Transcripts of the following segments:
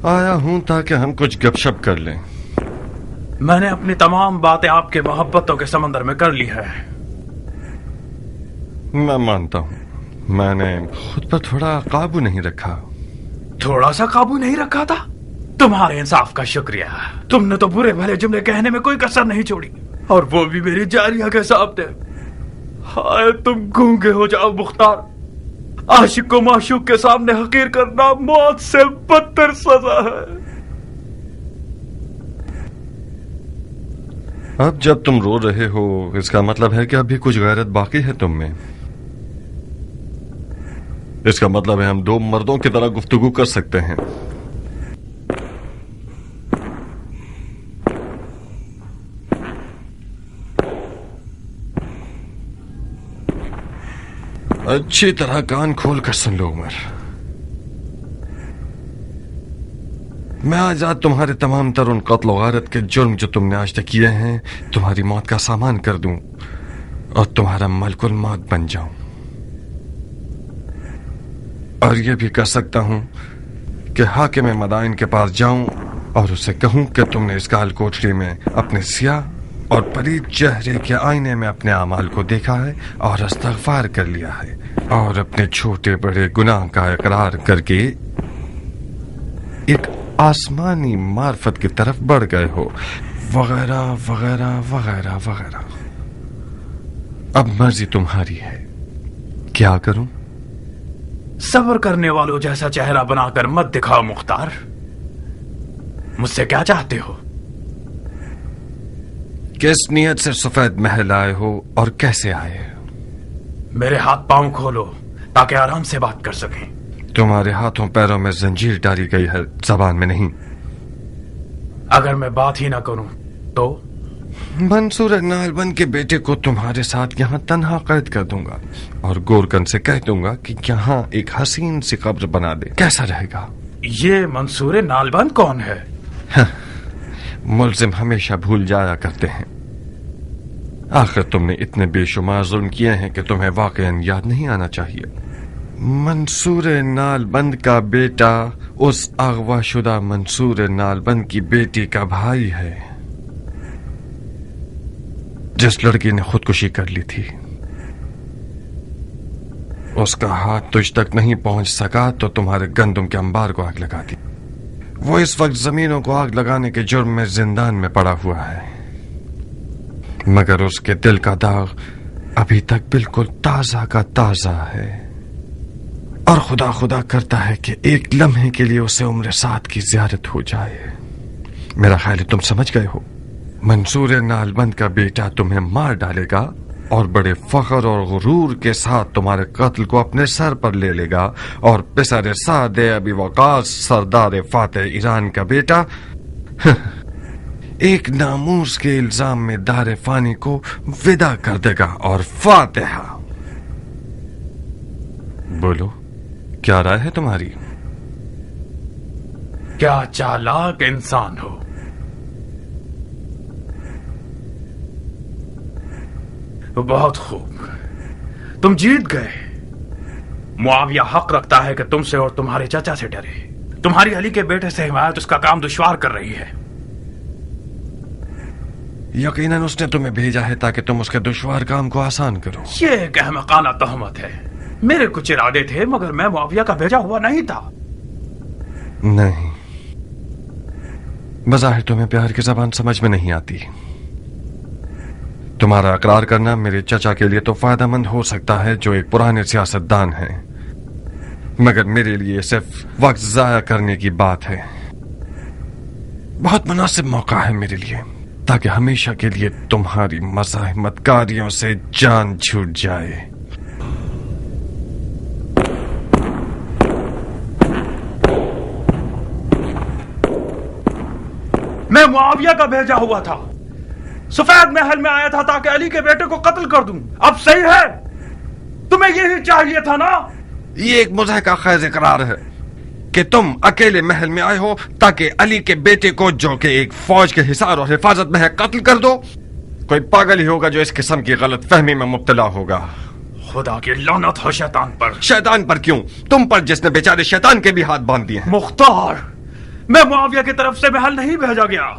آیا ہوں تاکہ ہم کچھ گپ شپ کر لیں. میں نے اپنی تمام باتیں آپ کے محبتوں کے سمندر میں کر لی ہے. میں مانتا ہوں میں نے خود پر تھوڑا قابو نہیں رکھا. تھوڑا سا قابو نہیں رکھا تھا؟ تمہارے انصاف کا شکریہ. تم نے تو برے بھلے جملے کہنے میں کوئی کسر نہیں چھوڑی، اور وہ بھی میری جاریہ کے سامنے. ہائے تم گونگے ہو جاؤ مختار. عاشق کو معشوق کے سامنے حقیر کرنا موت سے بدتر سزا ہے. اب جب تم رو رہے ہو اس کا مطلب ہے کہ ابھی کچھ غیرت باقی ہے تم میں. اس کا مطلب ہے ہم دو مردوں کی طرح گفتگو کر سکتے ہیں. اچھی طرح کان کھول کر سن لو عمر. میں آج رات تمہارے تمام تر ان قتل و غارت کے جرم جو تم نے آج تک کیے ہیں تمہاری موت کا سامان کر دوں اور تمہارا ملک الموت بن جاؤں. اور یہ بھی کر سکتا ہوں کہ حاکم مدائن کے پاس جاؤں اور اسے کہوں کہ تم نے اس کال کوٹری میں اپنے سیاہ اور پلید چہرے کے آئینے میں اپنے اعمال کو دیکھا ہے اور استغفار کر لیا ہے اور اپنے چھوٹے بڑے گناہ کا اقرار کر کے ایک آسمانی معرفت کی طرف بڑھ گئے ہو، وغیرہ وغیرہ وغیرہ وغیرہ. اب مرضی تمہاری ہے. کیا کروں؟ صبر کرنے والوں جیسا چہرہ بنا کر مت دکھاؤ مختار. مجھ سے کیا چاہتے ہو؟ کس نیت سے سفید محل آئے ہو اور کیسے آئے؟ میرے ہاتھ پاؤں کھولو تاکہ آرام سے بات کر سکیں. تمہارے ہاتھوں پیروں میں زنجیر ڈالی گئی ہے، زبان میں نہیں. اگر میں بات ہی نہ کروں تو؟ منصور نالبند کے بیٹے کو تمہارے ساتھ یہاں تنہا قید کر دوں گا اور گورکن سے کہہ دوں گا کہ یہاں ایک حسین سی قبر بنا دے. کیسا رہے گا؟ یہ منصور نالبند کون ہے؟ ملزم ہمیشہ بھول جایا کرتے ہیں. آخر تم نے اتنے بے شمار ظلم کیے ہیں کہ تمہیں واقعاً یاد نہیں آنا چاہیے. منصور نالبند کا بیٹا اس اغوا شدہ منصور نالبند کی بیٹی کا بھائی ہے جس لڑکی نے خودکشی کر لی تھی. اس کا ہاتھ تجھ تک نہیں پہنچ سکا تو تمہارے گندم کے انبار کو آگ لگا دی. وہ اس وقت زمینوں کو آگ لگانے کے جرم میں زندان میں پڑا ہوا ہے، مگر اس کے دل کا داغ ابھی تک بالکل تازہ کا تازہ ہے اور خدا خدا کرتا ہے کہ ایک لمحے کے لیے اسے عمر سعد کی زیارت ہو جائے. میرا خیال ہے تم سمجھ گئے ہو. منصور نالبند کا بیٹا تمہیں مار ڈالے گا اور بڑے فخر اور غرور کے ساتھ تمہارے قتل کو اپنے سر پر لے لے گا، اور پسر سعد ابی وقاص سردار فاتح ایران کا بیٹا ایک ناموس کے الزام میں دار فانی کو ودا کر دے گا. اور فاتحہ. بولو کیا رائے ہے تمہاری؟ کیا چالاک انسان ہو. بہت خوب، تم جیت گئے. معاویہ حق رکھتا ہے کہ تم سے اور تمہارے چچا سے ڈرے. تمہاری علی کے بیٹے سے حمایت اس کا کام دشوار کر رہی ہے. یقیناً اس نے تمہیں بھیجا ہے تاکہ تم اس کے دشوار کام کو آسان کرو. یہ ایک احمقانہ تہمت ہے. میرے کچھ ارادے تھے مگر میں معاویہ کا بھیجا ہوا نہیں تھا. نہیں، بظاہر تمہیں پیار کی زبان سمجھ میں نہیں آتی. تمہارا اقرار کرنا میرے چچا کے لیے تو فائدہ مند ہو سکتا ہے جو ایک پرانے سیاست دان ہیں، مگر میرے لیے صرف وقت ضائع کرنے کی بات ہے. بہت مناسب موقع ہے میرے لیے تاکہ ہمیشہ کے لیے تمہاری مزاحمت کاریوں سے جان چھوٹ جائے. میں معاویہ کا بھیجا ہوا تھا، سفید محل میں آیا تھا تاکہ علی کے بیٹے کو قتل کر دوں. اب صحیح ہے، تمہیں یہی چاہیے تھا نا؟ یہ ایک مضحکہ خیز اقرار ہے کہ تم اکیلے محل میں آئے ہو تاکہ علی کے بیٹے کو جو کہ ایک فوج کے حصار اور حفاظت میں ہے قتل کر دو. کوئی پاگل ہی ہوگا جو اس قسم کی غلط فہمی میں مبتلا ہوگا. خدا کی لعنت ہو شیطان پر. شیطان پر کیوں؟ تم پر جس نے بیچارے شیطان کے بھی ہاتھ باندھ دیے ہیں. مختار، میں معاویہ کی طرف سے محل نہیں بھیجا گیا.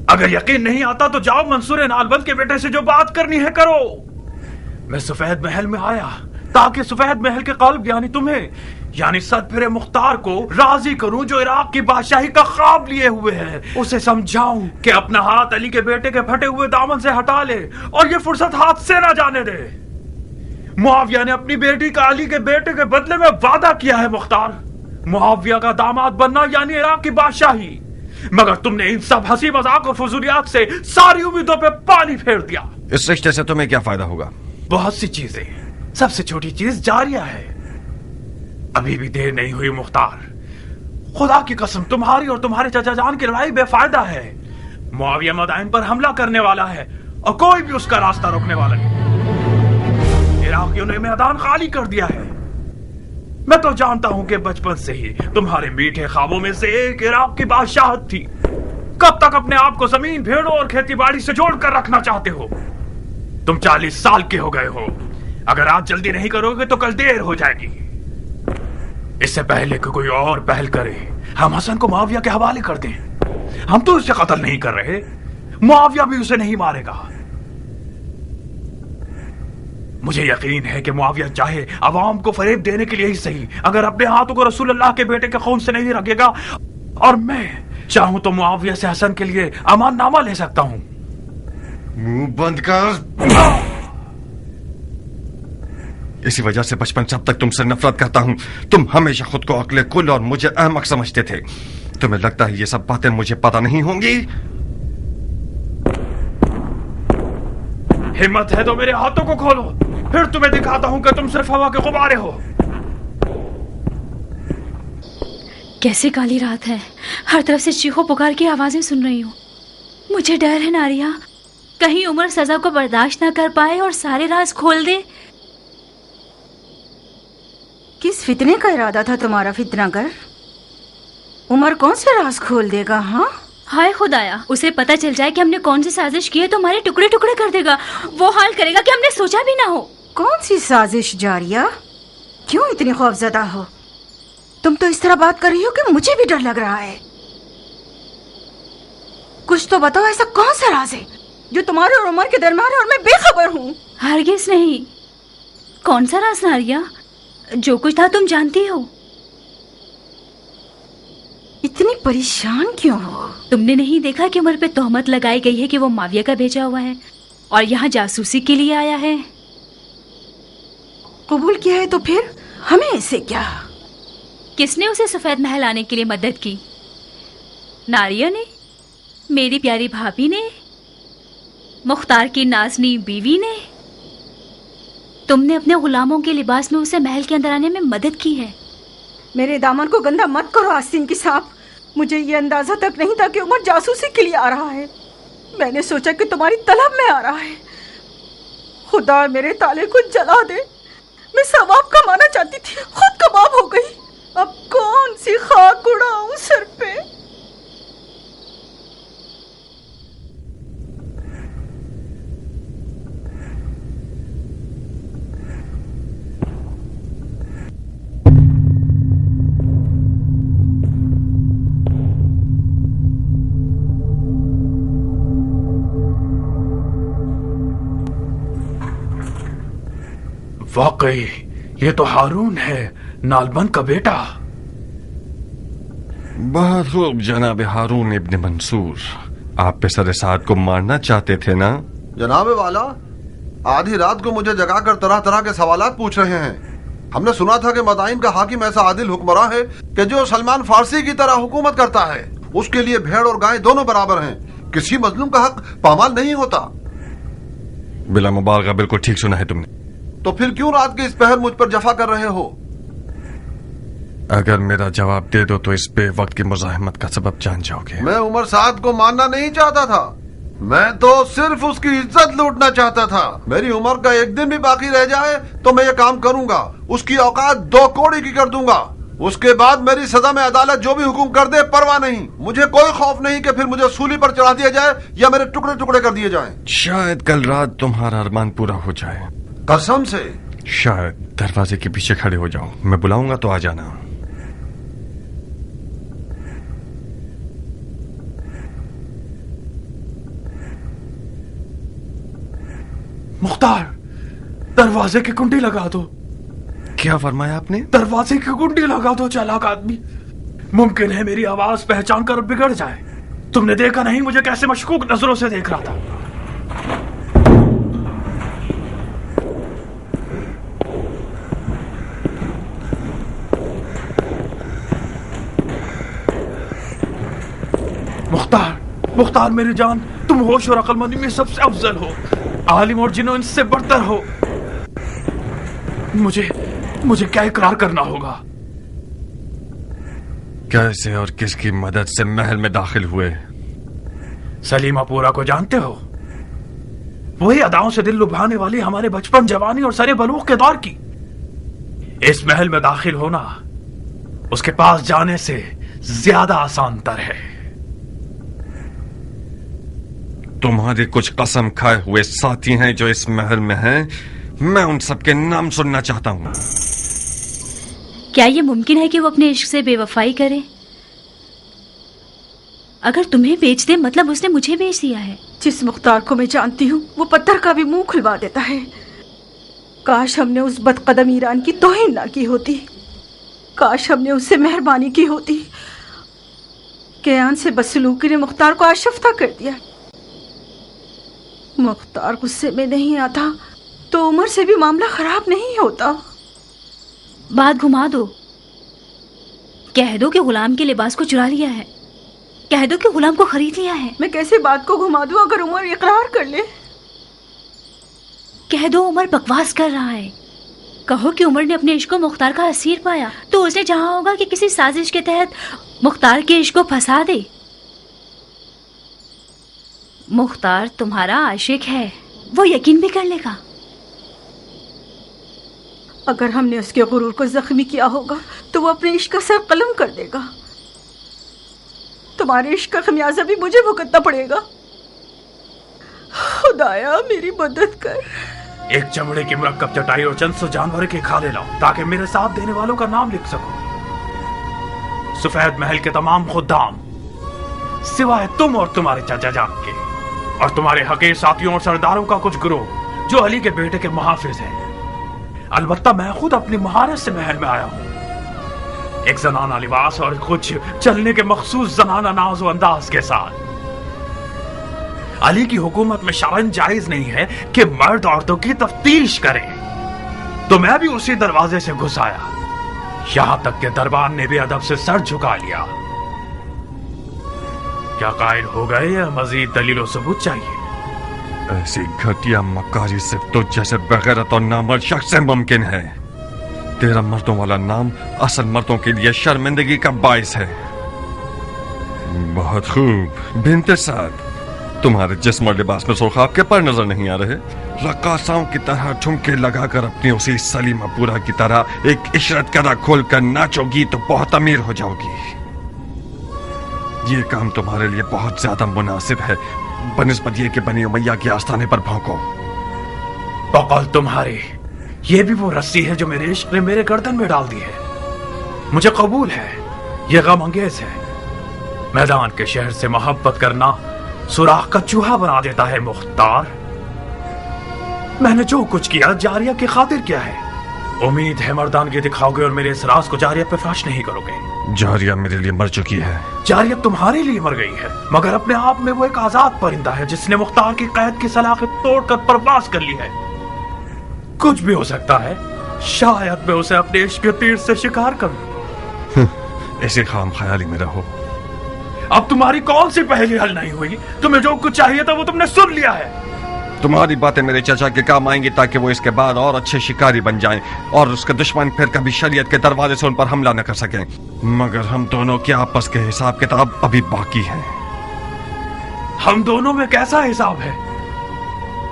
اگر یقین نہیں آتا تو جاؤ منصور نالبند کے بیٹے سے جو بات کرنی ہے کرو. میں سفید محل میں آیا تاکہ سفید محل کے قلب یعنی تمہیں یعنی صد پھرے مختار کو راضی کروں جو عراق کی بادشاہی کا خواب لیے ہوئے ہے. اسے سمجھاؤں کہ اپنا ہاتھ علی کے بیٹے کے پھٹے ہوئے دامن سے ہٹا لے اور یہ فرصت ہاتھ سے نہ جانے دے. معاویہ نے اپنی بیٹی کا علی کے بیٹے کے بدلے میں وعدہ کیا ہے مختار, معاویہ کا داماد بننا یعنی عراق کی بادشاہی. مگر تم نے ان سب ہنسی مذاق اور فضولیات سے ساری امیدوں پہ پانی پھیر دیا. اس رشتے سے تمہیں کیا فائدہ ہوگا؟ بہت سی چیزیں. سب سے چھوٹی چیز جاریہ ہے. ابھی بھی دیر نہیں ہوئی مختار. خدا کی قسم تمہاری اور تمہارے چچا جان کی لڑائی بے فائدہ ہے. معاویہ مدائن پر حملہ کرنے والا ہے اور کوئی بھی اس کا راستہ روکنے والا نہیں. عراقیوں نے میدان خالی کر دیا ہے. میں تو جانتا ہوں کہ بچپن سے ہی تمہارے میٹھے خوابوں میں سے ایک عراق کی بادشاہت تھی. کب تک اپنے آپ کو زمین بھیڑوں اور کھیتی باڑی سے جوڑ کر رکھنا چاہتے ہو؟ تم 40 سال کے ہو گئے ہو. اگر آج جلدی نہیں کرو گے تو کل دیر ہو جائے گی. اس سے پہلے کہ کوئی اور پہل کرے ہم حسن کو معاویہ کے حوالے کر دیں. ہم تو اسے قتل نہیں کر رہے, معاویہ بھی اسے نہیں مارے گا. مجھے یقین ہے کہ معاویہ چاہے عوام کو فریب دینے کے لیے ہی صحیح, اگر اپنے ہاتھوں کو رسول اللہ کے بیٹے کے خون سے نہیں رکھے گا, اور میں چاہوں تو معاویہ سے حسن کے لیے امان نامہ لے سکتا ہوں. منہ بند کر. اسی وجہ سے بچپن سے اب تک تم سے نفرت کرتا ہوں. تم ہمیشہ خود کو عقل کل اور مجھے احمق سمجھتے تھے. تمہیں لگتا ہے یہ سب باتیں مجھے پتہ نہیں ہوں گی؟ ہمت ہے تو میرے ہاتھوں کو کھولو, پھر تمہیں دکھاتا ہوں کہ تم صرف ہوا کے غبارے ہو. کیسی کالی رات ہے, ہر طرف سے چیخو پکار کی آوازیں سن رہی ہوں. مجھے ڈر ہے ناریہ, کہیں عمر سزا کو برداشت نہ کر پائے اور سارے راز کھول دے. کس فتنے کا ارادہ تھا تمہارا فتنہ گر؟ عمر کون سے راز کھول دے گا؟ ہاں ہائے خدایا, اسے پتہ چل جائے کہ ہم نے کون سی سازش کی ہے تو ہمارے ٹکڑے ٹکڑے کر دے گا. وہ حال کرے گا کہ ہم نے سوچا بھی نہ ہو. کون سی سازش جاریہ؟ کیوں اتنی خوفزدہ ہو؟ تم تو اس طرح بات کر رہی ہو کہ مجھے بھی ڈر لگ رہا ہے. کچھ تو بتاؤ, ایسا کون سا راز ہے جو تمہارے اور عمر کے درمیان ہے اور میں بے خبر ہوں؟ ہرگز نہیں. کون سا راز ناریہ؟ جو کچھ تھا تم جانتی ہو. اتنی پریشان کیوں ہو؟ تم نے نہیں دیکھا کہ عمر پہ تہمت لگائی گئی ہے کہ وہ معاویہ کا بھیجا ہوا ہے اور یہاں جاسوسی کے لیے آیا ہے. قبول کیا ہے تو پھر ہمیں اسے کیا؟ کس نے اسے سفید محل آنے کے لیے مدد کی؟ ناریہ نے, میری پیاری بھابھی نے, مختار کی نازنی بیوی نے. تم نے اپنے غلاموں کے لباس میں اسے محل کے اندر آنے میں مدد کی ہے. میرے دامن کو گندا مت کرو آستین کی صاحب. مجھے یہ اندازہ تک نہیں تھا کہ عمر جاسوسی کے لیے آ رہا ہے. میں نے سوچا کہ تمہاری طلب میں آ رہا ہے. خدا میرے تالے کو جلا دے, میں ثواب کمانا چاہتی تھی, خود کباب ہو گئی. اب کون سی خاک اڑاؤں سر پہ؟ واقعی یہ تو ہارون ہے, نالبند کا بیٹا. بہت خوب جناب ہارون ابن منصور, آپ پسر سعد کو مارنا چاہتے تھے نا؟ جناب والا, آدھی رات کو مجھے جگا کر طرح طرح کے سوالات پوچھ رہے ہیں. ہم نے سنا تھا کہ مدائن کا حاکم ایسا عادل حکمراں ہے کہ جو سلمان فارسی کی طرح حکومت کرتا ہے. اس کے لیے بھیڑ اور گائے دونوں برابر ہیں, کسی مظلوم کا حق پامال نہیں ہوتا. بلا مبالغہ بالکل ٹھیک سنا ہے تم نے. تو پھر کیوں رات کے اس پہر مجھ پر جفا کر رہے ہو؟ اگر میرا جواب دے دو تو اس بے وقت کی مزاحمت کا سبب جان جاؤ گے. میں عمر سعد کو ماننا نہیں چاہتا تھا, میں تو صرف اس کی عزت لوٹنا چاہتا تھا. میری عمر کا ایک دن بھی باقی رہ جائے تو میں یہ کام کروں گا. اس کی اوقات 2 کوڑی کی کر دوں گا. اس کے بعد میری سزا میں عدالت جو بھی حکم کر دے پرواہ نہیں. مجھے کوئی خوف نہیں کہ پھر مجھے سولی پر چڑھا دیا جائے یا میرے ٹکڑے ٹکڑے کر دیے جائیں. شاید کل رات تمہارا ارمان پورا ہو جائے. قسم سے. شاید. دروازے کے پیچھے کھڑے ہو جاؤ, میں بلاؤں گا تو آ جانا. मुख्तार, दरवाजे की कुंडी लगा दो। क्या फरमाया आपने? दरवाजे की कुंडी लगा दो चालाक आदमी। मुमकिन है मेरी आवाज पहचान कर बिगड़ जाए। तुमने देखा नहीं मुझे कैसे मशकूक नजरों से देख रहा था। मुख्तार मेरी जान, तुम होश और अक्लमंदी में सबसे अफजल हो, आलिम और जिन्नो इनसे बढ़तर हो। मुझे क्या इकरार करना होगा? कैसे और किसकी मदद से महल में दाखिल हुए? सलीमापुरा को जानते हो? वही अदाओं से दिल लुभाने वाली हमारे बचपन, जवानी और सरे बलूग के दौर की। इस महल में दाखिल होना उसके पास जाने से ज्यादा आसान तर है। तुम्हारे कुछ कसम खाए हुए साथी हैं जो इस महल में हैं। मैं उन सबके नाम सुनना चाहता हूं। क्या ये मुमकिन है कि वो अपने इश्क से बेवफाई करे? अगर तुम्हें बेच दे मतलब उसने मुझे बेच दिया है। जिस मुख्तार को मैं जानती हूँ वो पत्थर का भी मुंह खुलवा देता है। काश हमने उस बदकदम ईरान की तौहीन ना की होती। काश हमने उससे मेहरबानी की होती। कयान से बदसलूकी ने मुख्तार को आशफ्ता कर दिया। मुख्तार गुस्से में नहीं आता तो उमर से भी मामला खराब नहीं होता। बात घुमा दो। कह दो कि गुलाम के लिबास को चुरा लिया है। कह दो कि गुलाम को खरीद लिया है। मैं कैसे बात को घुमा दूं अगर उमर इकरार कर ले? कह दो उमर बकवास कर रहा है। कहो कि उमर ने अपने इश्क को मुख्तार का असीर पाया तो उसने चाहा होगा कि किसी साजिश के तहत मुख्तार के इश्क को फंसा दे। मुख्तार तुम्हारा आशिक है, वो यकीन भी कर लेगा। अगर हमने उसके गुरूर को जख्मी किया होगा तो वो अपने इश्क का सर कलम कर देगा। तुम्हारे इश्क का खमियाजा भी मुझे भुगतना पड़ेगा। खुदाया मेरी मदद कर। एक चमड़े की मुरक्कब चटाई और चंद सौ जानवर के खाले लाओ ताकि मेरे साथ देने वालों का नाम लिख सकूं। सफेद महल के तमाम खुद्दाम सिवाय तुम और तुम्हारे चाचा जान के और तुम्हारे हकीर साथियों और सरदारों का कुछ गिरोह जो अली के बेटे के मुहाफिज हैं। अलबत्ता मैं खुद अपनी महारत से महल में आया हूँ, एक जनाना लिबास और कुछ चलने के मखसूस जनाना नाज व अंदाज के साथ। अली की हुकूमत में शरन जायज नहीं है कि मर्द औरतों की तफ्तीश करे, तो मैं भी उसी दरवाजे से घुस आया। यहां तक के दरबार ने भी अदब से सर झुका लिया। क्या कायल हो गए या मजीद दलील और सबूत चाहिए? ऐसी घटिया मकारी सिर्फ तो जैसे बगैरत और नामर्द शख्स से मुमकिन है। तेरा मर्दों वाला नाम असल मर्दों के लिए शर्मिंदगी का बाइस है। बहुत खूब बिन्ते साद, तुम्हारे जिस्म और लिबास में सुर्ख आपके पर नजर नहीं आ रहे। रक्कासाओं की तरह ठुमके लगाकर अपनी उसी सलीमापुरा की तरह एक इशरत कदा खोल कर नाचोगी तो बहुत अमीर हो जाओगी। ये काम तुम्हारे लिए बहुत ज्यादा मुनासिब है बनिस्बत ये कि बनी उमैया के आस्थाने पर भौंको। बकौल तुम्हारे, ये भी वो रस्सी है जो मेरे इश्क ने मेरे गर्दन में डाल दी है। मुझे कबूल है, ये गम अंगेज है। मैदान के शहर से मोहब्बत करना सुराख का चूहा बना देता है मुख्तार। मैंने जो कुछ किया जारिया की खातिर किया है। उम्मीद है मर्दानगी दिखाओगे और मेरे इस राज को जारिया पे फाश नहीं करोगे। जारिया मेरे लिए मर चुकी है। जारिया तुम्हारे लिए मर गई है, मगर अपने आप में वो एक आजाद परिंदा है जिसने मुख्तार की कैद की सलाखत तोड़कर परवाज कर ली है। कुछ भी हो सकता है, शायद मैं उसे अपने इश्क के तीर से शिकार करूं। ऐसे खाम ख्याली में रहो। अब तुम्हारी कौन सी पहेली हल नहीं हुई? तुम्हें जो कुछ चाहिए था वो तुमने सुन लिया है। तुम्हारी बातें मेरे चाचा के काम आएंगी ताकि वो इसके बाद और अच्छे शिकारी बन जाएं और उसके दुश्मन फिर कभी शरीयत के दरवाजे से उन पर हमला न कर सकें। मगर हम दोनों के आपस के हिसाब किताब अभी बाकी हैं। हम दोनों में कैसा हिसाब है?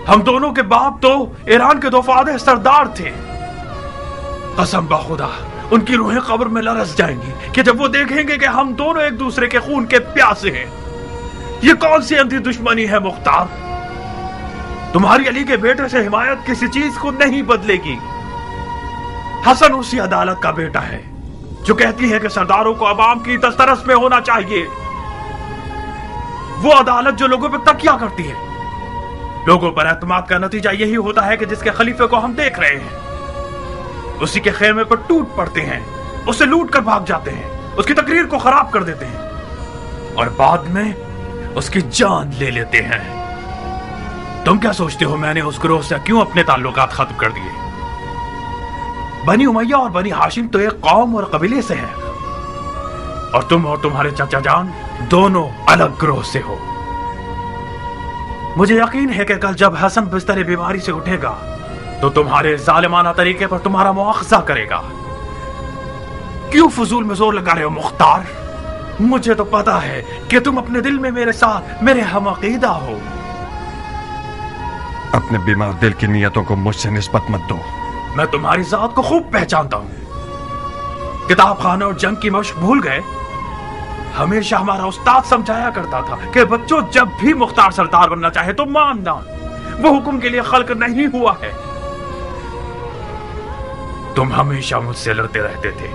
हम दोनों के बाप तो ईरान के दोफादे सरदार थे। कसम बखुदा उनकी रूहें कब्र में लरस जाएंगी कि जब वो देखेंगे कि हम दोनों एक दूसरे के खून के प्यासे हैं। ये कौन सी अंधी दुश्मनी है मुख्तार? तुम्हारी अली के बेटे से हिमायत किसी चीज को नहीं बदलेगी। हसन उसी अदालत का बेटा है जो कहती है कि सरदारों को अवाम की दस्तरस में होना चाहिए। वो अदालत जो लोगों पर तकिया करती है। لوگوں پر اعتماد کا نتیجہ یہی ہوتا ہے کہ جس کے خلیفے کو ہم دیکھ رہے ہیں اسی کے خیمے پر ٹوٹ پڑتے ہیں، اسے لوٹ کر بھاگ جاتے ہیں، اس کی تقریر کو خراب کر دیتے ہیں اور بعد میں اس کی جان لے لیتے ہیں۔ تم کیا سوچتے ہو میں نے اس گروہ سے کیوں اپنے تعلقات ختم کر دیے؟ بنی امیہ اور بنی ہاشم تو ایک قوم اور قبیلے سے ہیں، اور تم اور تمہارے چچا جان دونوں الگ گروہ سے ہو۔ مجھے یقین ہے کہ کل جب حسن بستر بیماری سے اٹھے گا تو تمہارے ظالمانہ طریقے پر تمہارا مواخذہ کرے گا۔ کیوں فضول میں زور لگا رہے ہو مختار؟ مجھے تو پتا ہے کہ تم اپنے دل میں میرے ساتھ میرے ہم عقیدہ ہو۔ اپنے بیمار دل کی نیتوں کو مجھ سے نسبت مت دو۔ میں تمہاری ذات کو خوب پہچانتا ہوں۔ کتاب خانہ اور جنگ کی مشق بھول گئے؟ ہمیشہ ہمارا استاد سمجھایا کرتا تھا کہ بچوں جب بھی مختار سردار بننا چاہے تو ماننا، وہ حکم کے لیے خلق نہیں ہوا ہے۔ تم ہمیشہ مجھ سے لڑتے رہتے تھے،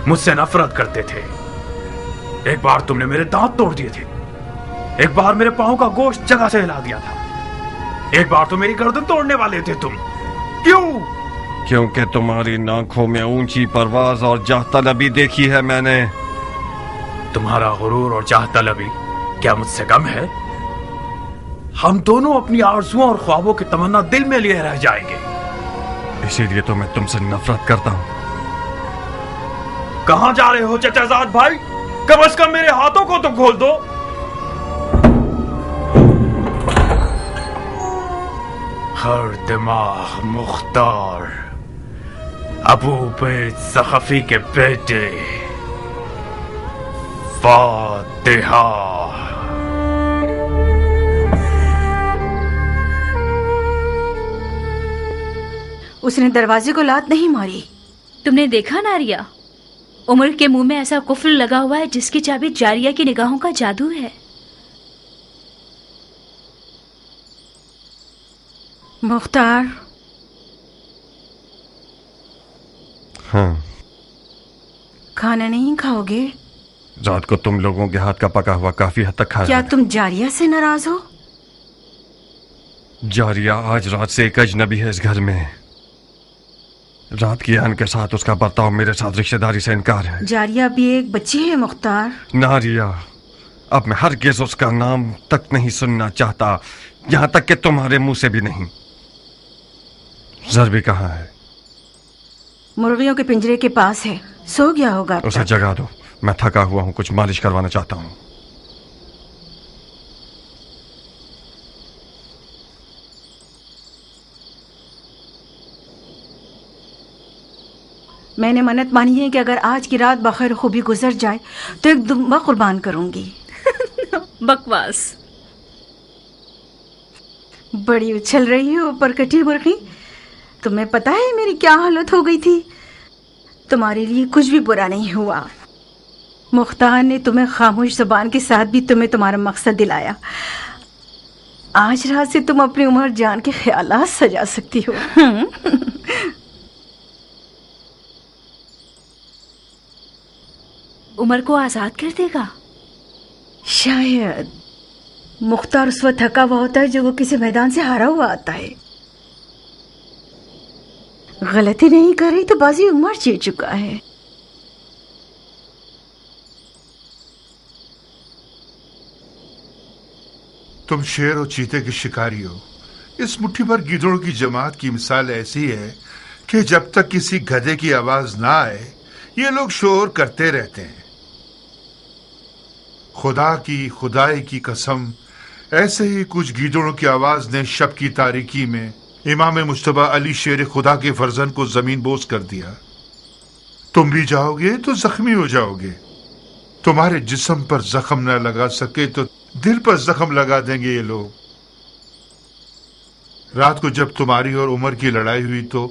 مجھ سے نفرت کرتے تھے۔ ایک بار تم نے میرے دانت توڑ دیے تھے، ایک بار میرے پاؤں کا گوشت جگہ سے ہلا دیا تھا، ایک بار تو میری گردن توڑنے والے تھے تم۔ کیوں؟ کیونکہ تمہاری آنکھوں میں اونچی پرواز اور جاہ طلبی دیکھی ہے میں نے۔ تمہارا غرور اور جاہ طلبی کیا مجھ سے کم ہے؟ ہم دونوں اپنی آرزوؤں اور خوابوں کی تمنا دل میں لیے رہ جائیں گے۔ اسی لیے تو میں تم سے نفرت کرتا ہوں۔ کہاں جا رہے ہو چچا زاد بھائی؟ کم از کم میرے ہاتھوں کو تو کھول دو۔ ہر دماغ مختار، ابو بیت ثقفی کے بیٹے، فاتحہ۔ اس نے دروازے کو لات نہیں ماری۔ تم نے دیکھا ناریہ، عمر کے منہ میں ایسا قفل لگا ہوا ہے جس کی چابی جاریہ کی نگاہوں کا جادو ہے۔ مختار، ہاں، کھانا نہیں کھاؤ گے؟ رات کو تم لوگوں کے ہاتھ کا پکا ہوا کافی حد تک کھایا۔ کیا تم جاریہ سے ناراض ہو؟ جاریہ آج رات سے ایک اجنبی ہے اس گھر میں۔ رات کی آن کے ساتھ اس کا برتاؤ میرے ساتھ رشتہ داری سے انکار ہے۔ جاریہ بھی ایک بچی ہے مختار۔ ناریہ، اب میں ہرگز اس کا نام تک نہیں سننا چاہتا، یہاں تک کہ تمہارے منہ سے بھی نہیں۔ زربی کہاں ہے؟ مرغیوں کے پنجرے کے پاس ہے، سو گیا ہوگا اب اسے تک۔ جگا دو، میں تھکا ہوا ہوں، کچھ مالش کروانا چاہتا ہوں۔ میں نے منت مانی ہے کہ اگر آج کی رات بخیر خوبی گزر جائے تو ایک دمبا قربان کروں گی۔ بکواس۔ بڑی اچھل رہی ہو پرکٹی مرغی، تمہیں پتا ہے میری کیا حالت ہو گئی تھی؟ تمہارے لیے کچھ بھی برا نہیں ہوا، مختار نے تمہیں خاموش زبان کے ساتھ بھی تمہیں تمہارا مقصد دلایا۔ آج رات سے تم اپنی عمر جان کے خیالات سجا سکتی ہو۔ عمر کو آزاد کر دے گا؟ شاید۔ مختار اس وقت تھکا ہوا ہوتا ہے جو وہ کسی میدان سے ہارا ہوا آتا ہے۔ غلطی نہیں کر رہی تو بازی عمر جیت چکا ہے۔ تم شیر اور چیتے کے شکاری ہو۔ اس مٹھی بھر گیدڑوں کی جماعت کی مثال ایسی ہے کہ جب تک کسی گدھے کی آواز نہ آئے یہ لوگ شور کرتے رہتے ہیں۔ خدا کی خدائی کی قسم، ایسے ہی کچھ گیدڑوں کی آواز نے شب کی تاریکی میں امام مجتبی علی شیر خدا کے فرزند کو زمین بوس کر دیا۔ تم بھی جاؤ گے تو زخمی ہو جاؤ گے۔ تمہارے جسم پر زخم نہ لگا سکے تو دل پر زخم لگا دیں گے یہ لوگ۔ رات کو جب تمہاری اور عمر کی لڑائی ہوئی تو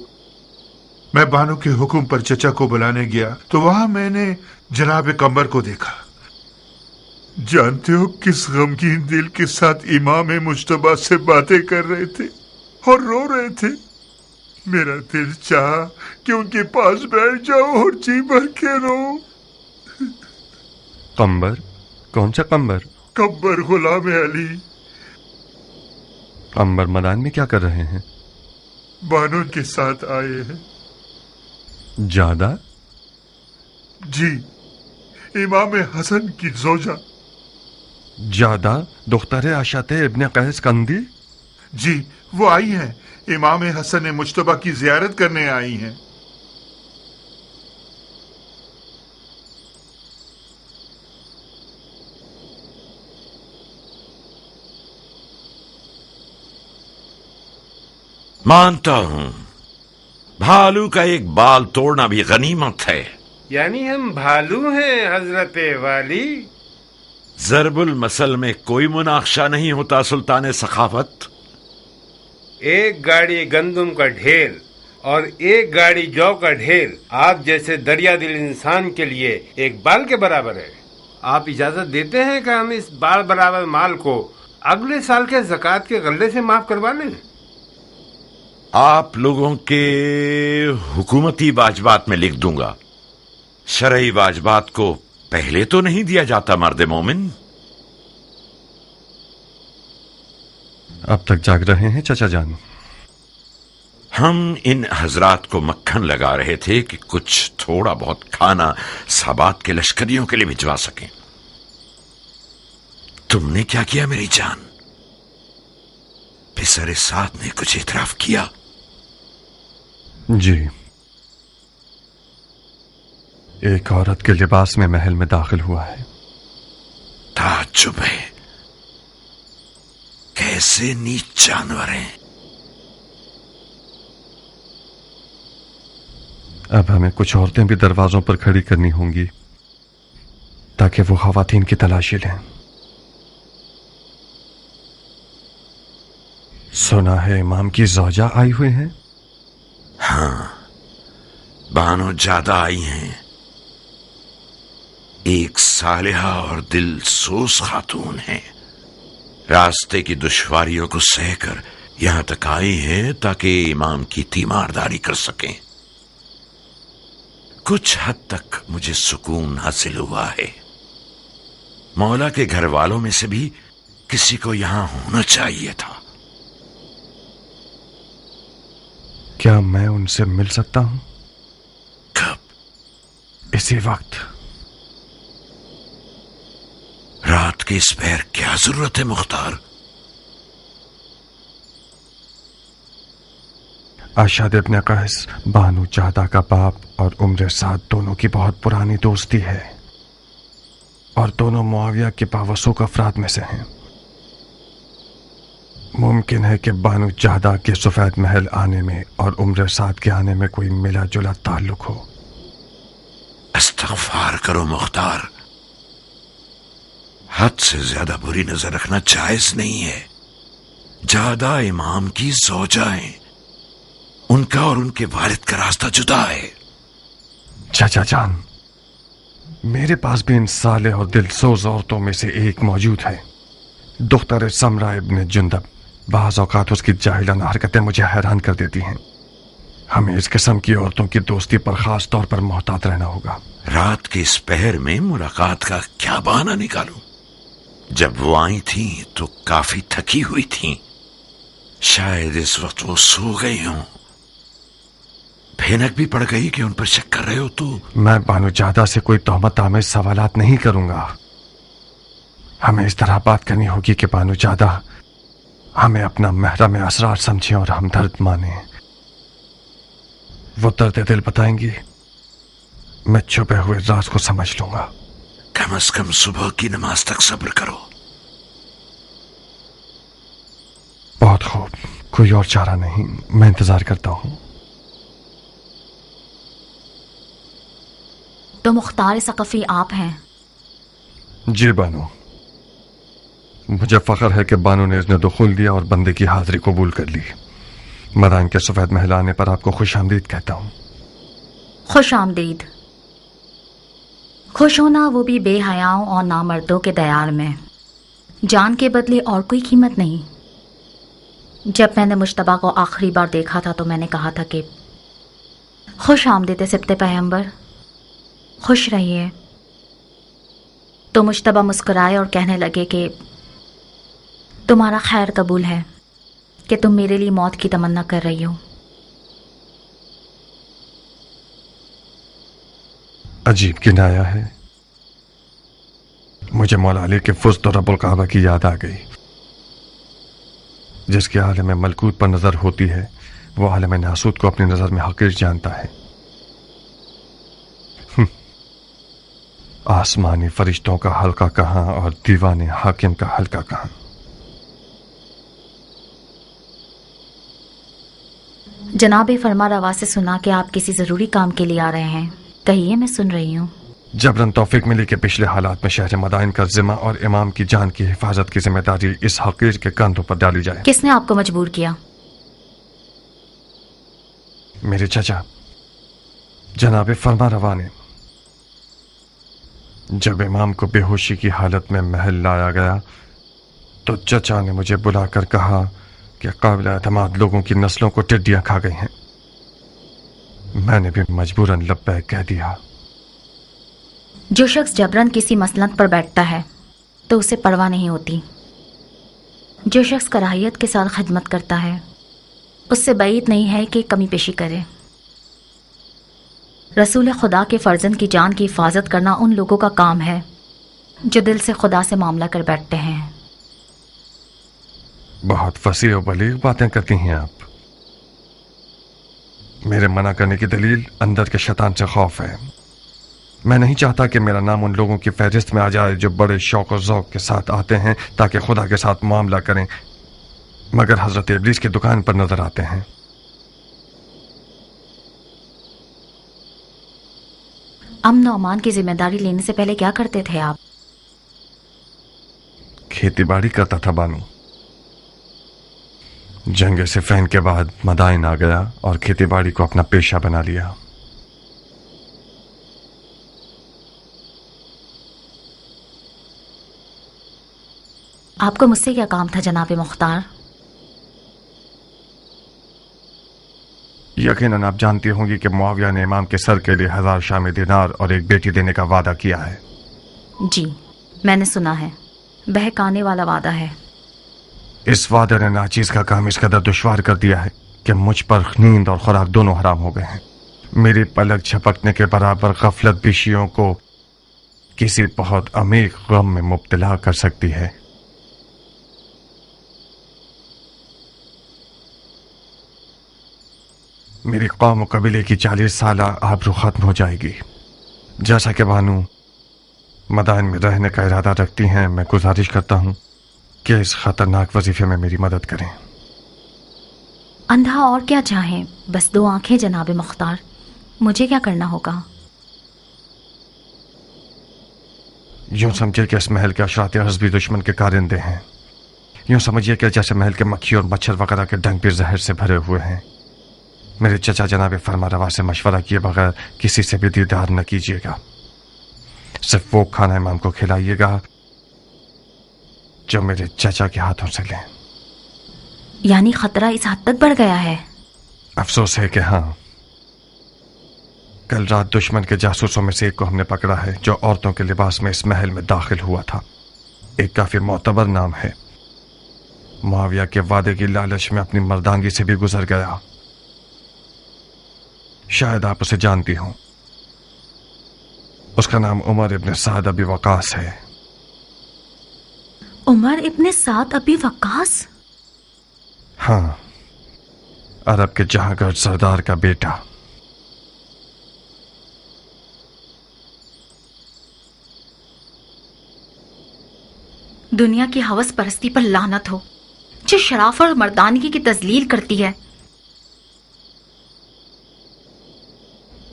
میں بانو کے حکم پر چچا کو بلانے گیا تو وہاں میں نے جناب قمر کو دیکھا۔ جانتے ہو کس غمگین دل کے ساتھ امام مجتبی سے باتیں کر رہے تھے اور رو رہے تھے۔ میرا دل چاہا کہ ان کے پاس بیٹھ جاؤ اور جی بھر کے رو۔ قمبر؟ کون سا قمبر؟ قمر غلام علی۔ अंबर मैदान में क्या कर रहे हैं? बानो के साथ आए हैं। जादा? जी, इमाम हसन की जोजा। जादा दुख्तर आशाते इब्ने कैस कंदी? जी, वो आई हैं। इमाम हसन मुज्तबा की जियारत करने आई हैं। मानता हूं भालू का एक बाल तोड़ना भी गनीमत है। यानी हम भालू हैं हजरत वाली? जरबुल मसल में कोई मुनाक्शा नहीं होता सुल्तान सखावत। एक गाड़ी गंदम का ढेर और एक गाड़ी जौ का ढेर आप जैसे दरिया दिल इंसान के लिए एक बाल के बराबर है। आप इजाजत देते हैं कि हम इस बाल बराबर माल को अगले साल के ज़कात के गल्ले से माफ करवा लें? आप लोगों के हुकूमती वाजबात में लिख दूंगा। शरई वाजबात को पहले तो नहीं दिया जाता मर्द मोमिन। अब तक जाग रहे हैं चचा जान? हम इन हजरात को मक्खन लगा रहे थे कि कुछ थोड़ा बहुत खाना साबात के लश्करियों के लिए भिजवा सकें। तुमने क्या किया मेरी जान? पिसर साथ ने कुछ इतराफ किया? जी, एक औरत के लिबास में महल में दाखिल हुआ है। ताज्जुब है, कैसे नीच जानवर हैं। अब हमें कुछ औरतें भी दरवाजों पर खड़ी करनी होंगी ताकि वो खवातीन की तलाशी लें। सुना है इमाम की ज़ौजा आई हुई हैं? हाँ, बानो ज्यादा आई हैं। एक सालिहा और दिल सोस खातून है। रास्ते की दुश्वारियों को सहकर यहां तक आई हैं ताकि इमाम की तीमारदारी कर सकें। कुछ हद तक मुझे सुकून हासिल हुआ है। मौला के घर वालों में से भी किसी को यहां होना चाहिए था। क्या मैं उनसे मिल सकता हूं? कब? इसी वक्त। रात के इस पैर क्या जरूरत है मुख्तार? आशाद इब्ने कैस बानू चाहदा का बाप और उम्र साद दोनों की बहुत पुरानी दोस्ती है और दोनों मुआविया के बावसूक अफराद में से हैं। मुमकिन है कि बानू चाहदा के सफेद महल आने में और उम्र साद के आने में कोई मिला जुला ताल्लुक हो। इस्तग़फ़ार करो मुख्तार, हद से ज्यादा बुरी नजर रखना जायज नहीं है। ज्यादा इमाम की ज़ौजा है, उनका और उनके वालिद का रास्ता जुदा है। चाचा जान, मेरे पास भी इन साले और दिलसोज औरतों में से एक मौजूद है। दुख्तर समरा इब्ने जुंदब। बाज़ औक़ात उसकी जाहिलाना हरकतें मुझे हैरान कर देती हैं। हमें इस किस्म की औरतों की दोस्ती पर खास तौर पर मोहतात रहना होगा। रात के इस पहर में मुलाकात का क्या बहाना निकालूं? जब वो आई थी तो काफी थकी हुई थी। शायद इस वक्त वो सो गई हों। भैनक भी पड़ गई कि उन पर शक कर रहे हो तो? मैं बानू जादा से कोई तोहमत आमेज सवालात नहीं करूंगा। हमें इस तरह बात करनी होगी कि बानू जादा हमें अपना महरम असरार समझे और हमदर्द माने। वो दर्द दिल बताएंगी, मैं छुपे हुए राज को समझ लूंगा। कम से कम सुबह की नमाज तक सब्र करो। बहुत खूब, कोई और चारा नहीं, मैं इंतजार करता हूं। तो मुख्तार सकफी आप हैं? जी बानू, मुझे फख्र है कि बानू ने इसने दुखुल दिया और बंदे की हाजिरी कबूल कर ली। मैदान के सफेद महल आने पर आपको खुश आमदीद कहता हूं। खुश आमदीद। खुश होना वो भी बेहयाओं और नामर्दों के दयाल में। जान के बदले और कोई कीमत नहीं। जब मैंने मुश्तबा को आखिरी बार देखा था तो मैंने कहा था कि खुश आमदीद सिब्ते पैगंबर, खुश रहिए। तो मुश्तबा मुस्कुराए और कहने लगे कि तुम्हारा खैर कबूल है। कि तुम मेरे लिए मौत की तमन्ना कर रही हो। अजीब किनाया है। मुझे मौला अली के फुस्त और रब्बुल काबा की याद आ गई। जिसके आलम मलकूत पर नजर होती है वो आलम नासूत को अपनी नजर में हकीर जानता है। आसमानी फरिश्तों का हल्का कहां और दीवाने हाकिम का हल्का कहां। जनाब फरमा रवा से सुना कि आप किसी जरूरी काम के लिए आ रहे हैं। कहिए, मैं सुन रही हूँ। जबरन तौफीक मिली के पिछले हालात में शहर मदाइन का जिम्मा और इमाम की जान की हिफाजत की जिम्मेदारी इस हकीर के कंधों पर डाली जाए। किसने आपको मजबूर किया? मेरे चचा जनाब फरमा रवा ने। जब इमाम को बेहोशी की हालत में महल लाया गया तो चचा ने मुझे बुलाकर कहा कि काबिल एतमाद लोगों की नस्लों को टिड्डियां खा गई हैं। मैंने भी मजबूरन लब्बैक कह दिया। जो शख्स जबरन किसी मसलत पर बैठता है तो उसे परवाह नहीं होती। जो शख्स कराहियत के साथ खिदमत करता है उससे बैद नहीं है कि कमी पेशी करे। रसूल खुदा के फर्जंद की जान की हिफाजत करना उन लोगों का काम है जो दिल से खुदा से मामला कर बैठते हैं। बहुत फसीह और बलीग बातें करती हैं आप। मेरे मना करने की दलील अंदर के शैतान से खौफ है। मैं नहीं चाहता कि मेरा नाम उन लोगों की फहरिस्त में आ जाए जो बड़े शौक और ज़ौक़ के साथ आते हैं ताकि खुदा के साथ मामला करें, मगर हजरत इब्लीस की दुकान पर नजर आते हैं। अमन और अमान की जिम्मेदारी लेने से पहले क्या करते थे आप? खेती बाड़ी करता था बानू। जंग सिफ़ैन के बाद मदाइन आ गया और खेती बाड़ी को अपना पेशा बना लिया। आपको मुझसे क्या काम था जनाब मुख्तार? यकीनन आप जानती होंगी कि मुआविया ने इमाम के सर के लिए 1000 शामी दिनार और एक बेटी देने का वादा किया है। जी, मैंने सुना है। बहकाने वाला वादा है। इस वादे ने नाचीज का काम इस कदर दुश्वार कर दिया है कि मुझ पर नींद और खुराक दोनों हराम हो गए हैं। मेरी पलक झपकने के बराबर गफलत बिशियों को किसी बहुत अमीर गम में मुब्तला कर सकती है। मेरी कौम कबीले की 40 साल आबरू खत्म हो जाएगी। जैसा कि बानू मदाइन में रहने का इरादा रखती हैं, मैं गुजारिश करता हूं कि इस खतरनाक वजीफे में मेरी मदद करें। अंधा और क्या चाहे, बस 2 आंखें जनाब मुख्तार। मुझे क्या करना होगा? यूं समझिए कि इस महल के अशरात हस्बी दुश्मन के कारिंदे हैं। यूं समझिए कि जैसे महल के मक्खी और मच्छर वगैरह के डंक भी जहर से भरे हुए हैं। मेरे चचा जनाब फरमा रवा से मशवरा किए बगैर किसी से भी दीदार न कीजिएगा। सिर्फ वो खाना इमाम को खिलाइएगा जो मेरे चचा के हाथों से लें। यानी खतरा इस हद तक बढ़ गया है? अफसोस है कि हाँ। कल रात दुश्मन के जासूसों में से एक को हमने पकड़ा है जो औरतों के लिबास में इस महल में दाखिल हुआ था। एक काफी मोतबर नाम है। मुआविया के वादे की लालच में अपनी मर्दांगी से भी गुजर गया। शायद आप उसे जानती हो। उसका नाम उमर इब्न साद अबी वकास है। उमर इब्न साद अबी वकास? हाँ, अरब के जहांगीर सरदार का बेटा। दुनिया की हवस परस्ती पर लानत हो जो शराफत और मर्दानगी की तजलील करती है।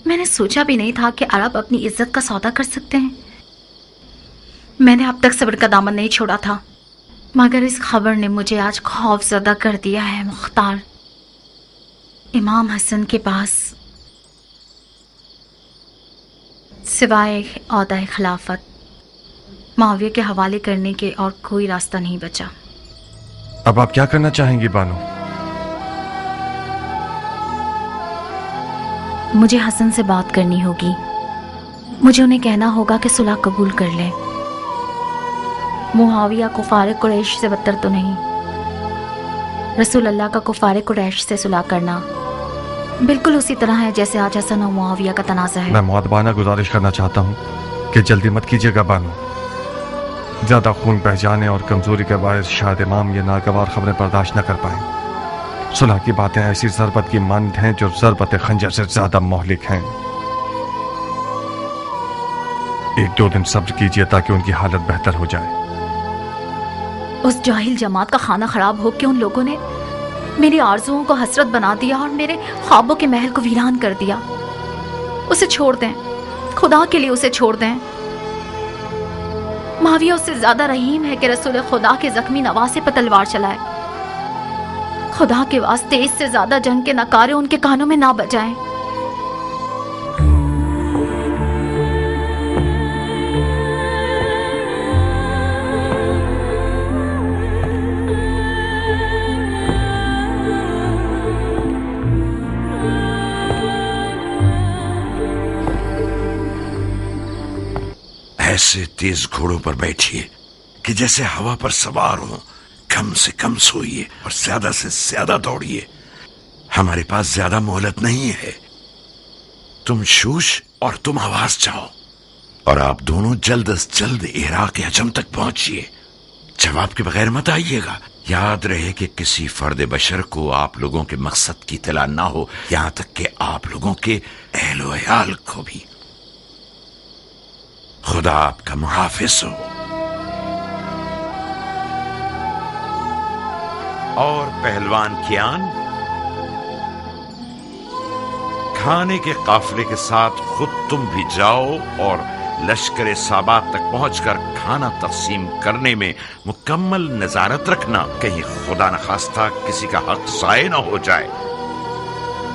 मैंने सोचा भी नहीं था कि अरब अपनी इज्जत का सौदा कर सकते हैं। मैंने अब तक सब्र का दामन नहीं छोड़ा था, मगर इस खबर ने मुझे आज खौफजदा कर दिया है। मुख्तार, इमाम हसन के पास सिवाय औहदा खिलाफत मुआविया के हवाले करने के और कोई रास्ता नहीं बचा। अब आप क्या करना चाहेंगी बानो? मुझे हसन से बात करनी होगी। मुझे उन्हें कहना होगा कि सुलह कबूल कर लें। मुआविया कुफार कुरैश से बदतर तो नहीं। رسول اللہ کا کفار قریش سے صلح کرنا بالکل اسی طرح ہے جیسے آج حسن و معاویہ کا تنازع ہے. میں مؤدبانہ گزارش کرنا چاہتا ہوں کہ جلدی مت کیجیے گا بانو. زیادہ خون بہہ جانے اور کمزوری کے باعث شاید امام یہ ناگوار خبریں برداشت نہ کر پائیں. صلح کی باتیں ایسی ضربت کی مانند ہیں جو ضربت خنجر سے زیادہ مہلک ہیں. 1-2 دن صبر کیجیے تاکہ ان کی حالت بہتر ہو جائے. اس جاہل جماعت کا کھانا خراب ہو کے ان لوگوں نے میری آرزوؤں کو حسرت بنا دیا اور میرے خوابوں کے محل کو ویران کر دیا. اسے چھوڑ دیں، خدا کے لیے اسے چھوڑ دیں. معاویہ اس سے زیادہ رحیم ہے کہ رسول خدا کے زخمی نواسے پر تلوار چلائے. خدا کے واسطے اس سے زیادہ جنگ کے نکارے ان کے کانوں میں نہ بجائیں. ایسے تیز گھوڑوں پر بیٹھیے کہ جیسے ہوا پر سوار ہوں. کم سے کم سوئیے اور زیادہ سے زیادہ دوڑیے. ہمارے پاس زیادہ مہلت نہیں ہے. تم شوش اور تم آواز جاؤ اور آپ دونوں جلد از جلد عراق عجم تک پہنچیے. جواب کے بغیر مت آئیے گا. یاد رہے کہ کسی فرد بشر کو آپ لوگوں کے مقصد کی اطلاع نہ ہو، یہاں تک کہ آپ لوگوں کے اہل و عیال کو بھی. خدا آپ کا محافظ ہو. اور پہلوان کیان، کھانے کے قافلے کے ساتھ خود تم بھی جاؤ اور لشکر سابات تک پہنچ کر کھانا تقسیم کرنے میں مکمل نظارت رکھنا، کہیں خدا نخواستہ کسی کا حق ضائع نہ ہو جائے.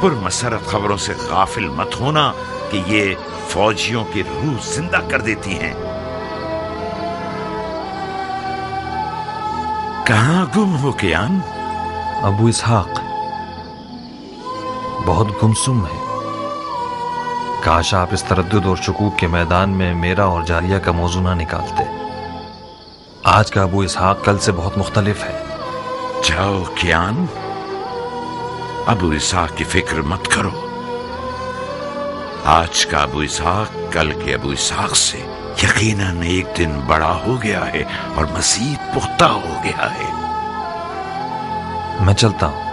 پرمسرت خبروں سے غافل مت ہونا کہ یہ فوجیوں کی روح زندہ کر دیتی ہیں. کہاں گم ہو کیان؟ ابو اسحاق بہت گمسم ہے. کاش آپ اس تردد اور شکوک کے میدان میں میرا اور جاریہ کا موضوع نہ نکالتے. آج کا ابو اسحاق کل سے بہت مختلف ہے. جاؤ کیان، ابو اسحاق کی فکر مت کرو. آج کا ابو اسحاق کل کے ابو اسحاق سے یقیناً ایک دن بڑا ہو گیا ہے اور مزید پختہ ہو گیا ہے. میں چلتا ہوں.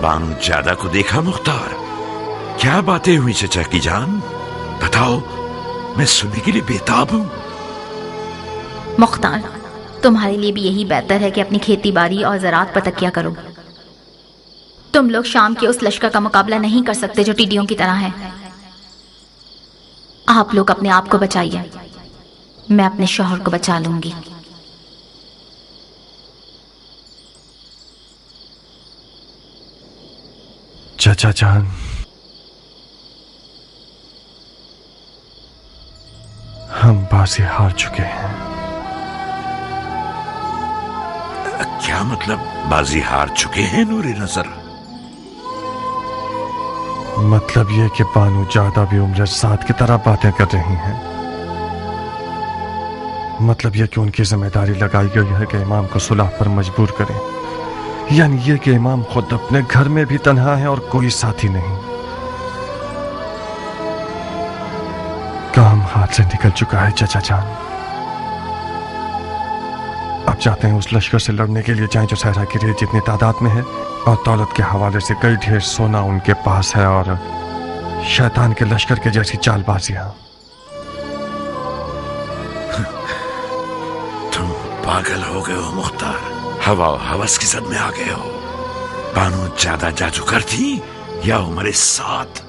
بانو جادہ کو دیکھا مختار؟ کیا باتیں ہوئی چچا کی جان؟ بتاؤ، میں سننے کے لیے بےتاب ہوں. مختار، تمہارے لیے بھی یہی بہتر ہے کہ اپنی کھیتی باڑی اور زراعت پر تکیہ کرو. تم لوگ شام کے اس لشکر کا مقابلہ نہیں کر سکتے جو ٹیڈیوں کی طرح ہے. آپ لوگ اپنے آپ کو بچائیے، میں اپنے شوہر کو بچا لوں گی. چچا جان، ہم بازی ہار چکے ہیں. کیا مطلب بازی ہار چکے ہیں نور نظر؟ مطلب یہ کہ بانو جادہ بھی عمر سات کی طرح باتیں کر رہی ہیں. مطلب یہ کہ ان کی ذمہ داری لگائی گئی ہے کہ امام کو صلح پر مجبور کریں. یعنی یہ کہ امام خود اپنے گھر میں بھی تنہا ہے اور کوئی ساتھی نہیں. کام ہاتھ سے نکل چکا ہے چچا جان. اب چاہتے ہیں اس لشکر سے لڑنے کے لیے جائیں جو صحرا کی ریت جتنی تعداد میں ہے، اور دولت کے حوالے سے کئی ڈھیر سونا ان کے پاس ہے، اور شیطان کے لشکر کے جیسی چال بازیاں. تم پاگل ہو گئے ہو مختار. ہوا و ہوس کی زد میں آ گئے ہو. بانو زیادہ جادوگر تھی یا عمر سات؟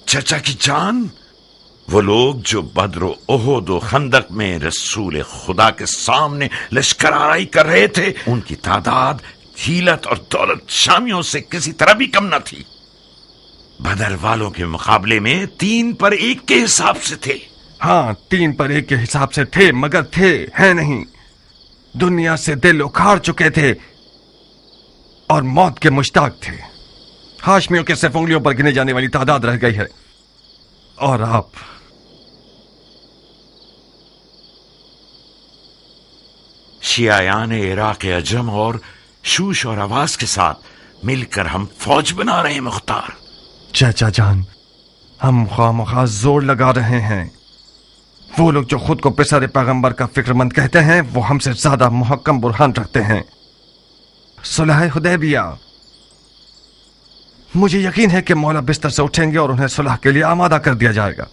چچا کی جان، وہ لوگ جو بدر و احد و خندق میں رسول خدا کے سامنے لشکر آرائی کر رہے تھے، ان کی تعداد، حیلت اور دولت شامیوں سے کسی طرح بھی کم نہ تھی. بدر والوں کے مقابلے میں 3 پر 1 کے حساب سے تھے. ہاں، 3 پر 1 کے حساب سے تھے، مگر تھے ہے نہیں. دنیا سے دل اکھاڑ چکے تھے और मौत के मुश्ताक थे। हाशमियों के सिर्फ उंगलियों पर गिने जाने वाली तादाद रह गई है, और आप शियायान इराक अजम और शूश और आवाज के साथ मिलकर हम फौज बना रहे हैं मुख्तार। चाचा जान, हम खामखा जोर लगा रहे हैं। वो लोग जो खुद को पिसरे पैगंबर का फिक्रमंद कहते हैं, वो हमसे ज्यादा मुहक्कम बुरहान रखते हैं। सुलह हुदैबिया, मुझे यकीन है कि मौला बिस्तर से उठेंगे और उन्हें सुलह के लिए आमादा कर दिया जाएगा।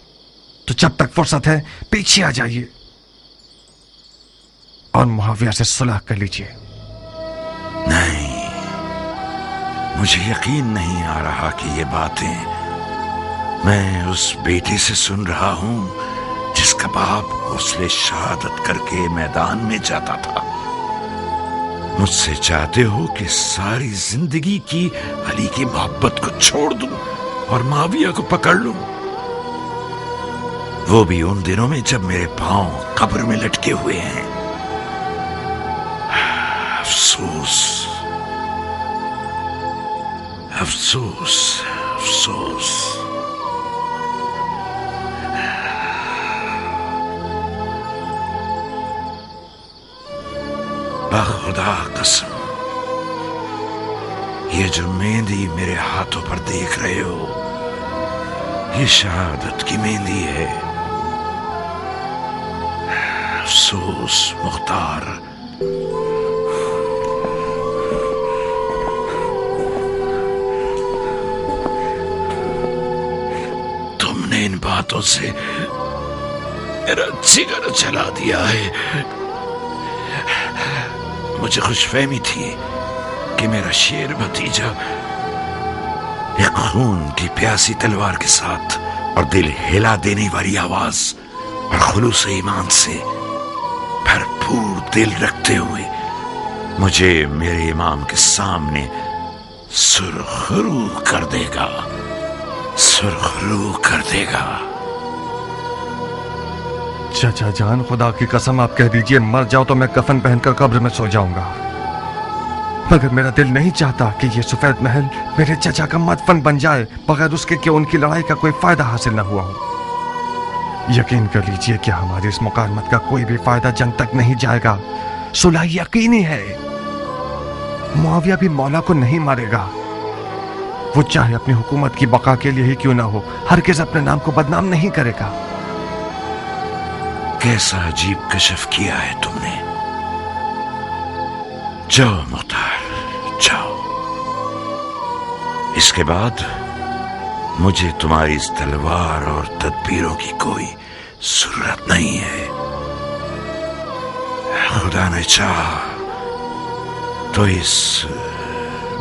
तो जब तक फुर्सत है पीछे आ जाइए और मुआविया से सुलह कर लीजिए। नहीं, मुझे यकीन नहीं आ रहा कि ये बातें मैं उस बेटे से सुन रहा हूं जिसका बाप उसने शहादत करके मैदान में जाता था। मुझसे चाहते हो कि सारी जिंदगी की अली की मोहब्बत को छोड़ दूं और माविया को पकड़ लूं, वो भी उन दिनों में जब मेरे पांव कब्र में लटके हुए हैं। अफसोस, अफसोस, अफसोस। खुदा कसम, ये जो मेहंदी मेरे हाथों पर देख रहे हो, ये शहादत की मेहंदी है। अफसोस मुख्तार, तुमने इन बातों से मेरा जिगर जला दिया है। मुझे खुशफहमी थी कि मेरा शेर भतीजा एक खून की प्यासी तलवार के साथ और दिल हिला देने वाली आवाज और खुलूस ईमान से भरपूर दिल रखते हुए मुझे मेरे इमाम के सामने सुरखरू कर देगा, सुरखरू कर देगा। चाचा जान, खुदा की कसम आप कह दीजिए मर जाओ तो मैं कफन पहनकर कब्र में सो जाऊंगा, मगर मेरा दिल नहीं चाहता कि ये सफेद महल मेरे चाचा का मदफन बन जाए बगैर उसके कि उनकी लड़ाई का कोई फायदा हासिल न हुआ हो। यकीन कर लीजिए कि हमारी इस मुकालमत का कोई भी फायदा जंग तक नहीं जाएगा। सुलह यकीनी है। मुआविया भी मौला को नहीं मारेगा। वो चाहे अपनी हुकूमत की बका के लिए ही क्यों ना हो, हरगिज़ अपने नाम को बदनाम नहीं करेगा। कैसा अजीब कशफ किया है तुमने। जाओ मुख्तार, जाओ। इसके बाद मुझे तुम्हारी इस तलवार और तदबीरों की कोई जरूरत नहीं है। खुदा ने चाहा तो इस